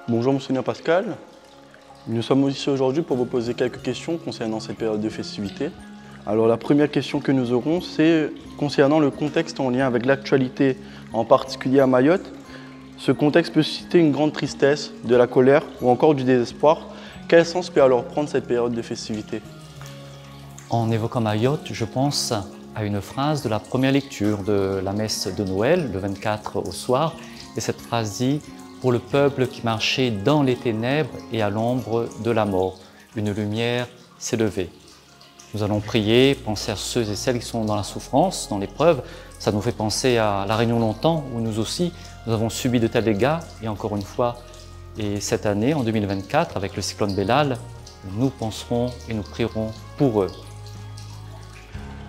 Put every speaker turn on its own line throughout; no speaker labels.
Bonjour Monseigneur Pascal, nous sommes ici aujourd'hui pour vous poser quelques questions concernant cette période de festivité. Alors la première question que nous aurons, c'est concernant le contexte en lien avec l'actualité, en particulier à Mayotte. Ce contexte peut susciter une grande tristesse, de la colère ou encore du désespoir. Quel sens peut alors prendre cette période de festivité?
En évoquant Mayotte, je pense à une phrase de la première lecture de la messe de Noël, le 24 au soir. Et cette phrase dit « Pour le peuple qui marchait dans les ténèbres et à l'ombre de la mort, une lumière s'est levée ». Nous allons prier, penser à ceux et celles qui sont dans la souffrance, dans l'épreuve. Ça nous fait penser à La Réunion longtemps, où nous aussi, nous avons subi de tels dégâts. Et encore une fois, et cette année, en 2024, avec le cyclone Bellal, nous penserons et nous prierons pour eux.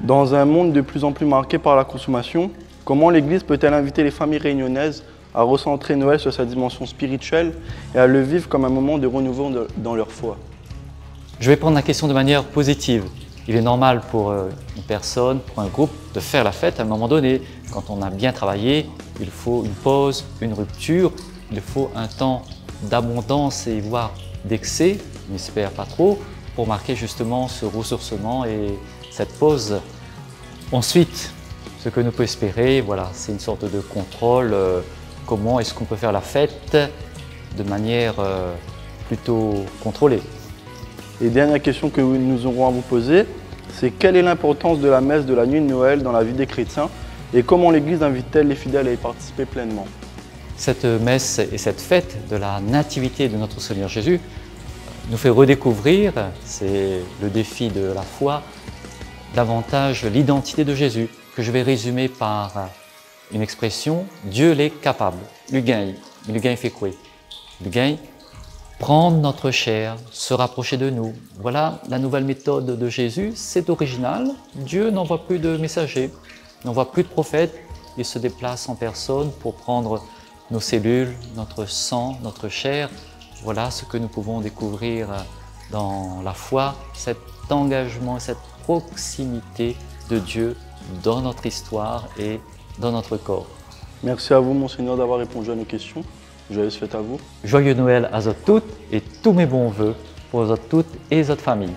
Dans un monde de plus en plus marqué par la consommation, comment l'Église peut-elle inviter les familles réunionnaises à recentrer Noël sur sa dimension spirituelle et à le vivre comme un moment de renouveau dans leur foi?
Je vais prendre la question de manière positive. Il est normal pour une personne, pour un groupe, de faire la fête à un moment donné. Quand on a bien travaillé, il faut une pause, une rupture, il faut un temps d'abondance et voire d'excès, on n'espère pas trop, pour marquer justement ce ressourcement et cette pause. Ensuite, ce que nous pouvons espérer, voilà, c'est une sorte de contrôle. Comment est-ce qu'on peut faire la fête de manière plutôt contrôlée?
Et dernière question que nous aurons à vous poser, c'est quelle est l'importance de la messe de la nuit de Noël dans la vie des chrétiens et comment l'Église invite-t-elle les fidèles à y participer pleinement?
Cette messe et cette fête de la nativité de notre Seigneur Jésus nous fait redécouvrir, c'est le défi de la foi, davantage l'identité de Jésus, que je vais résumer par une expression, Dieu l'est capable. Lugain, mais Lugain fait quoi? Lugain, prendre notre chair, se rapprocher de nous. Voilà la nouvelle méthode de Jésus, c'est original. Dieu n'envoie plus de messagers, n'envoie plus de prophètes. Il se déplace en personne pour prendre nos cellules, notre sang, notre chair. Voilà ce que nous pouvons découvrir dans la foi, cet engagement, cette proximité de Dieu dans notre histoire et dans notre corps.
Merci à vous, Monseigneur, d'avoir répondu à nos questions. Joyeuse fête à vous.
Joyeux Noël à vous toutes et tous mes bons vœux pour vous toutes et votre famille.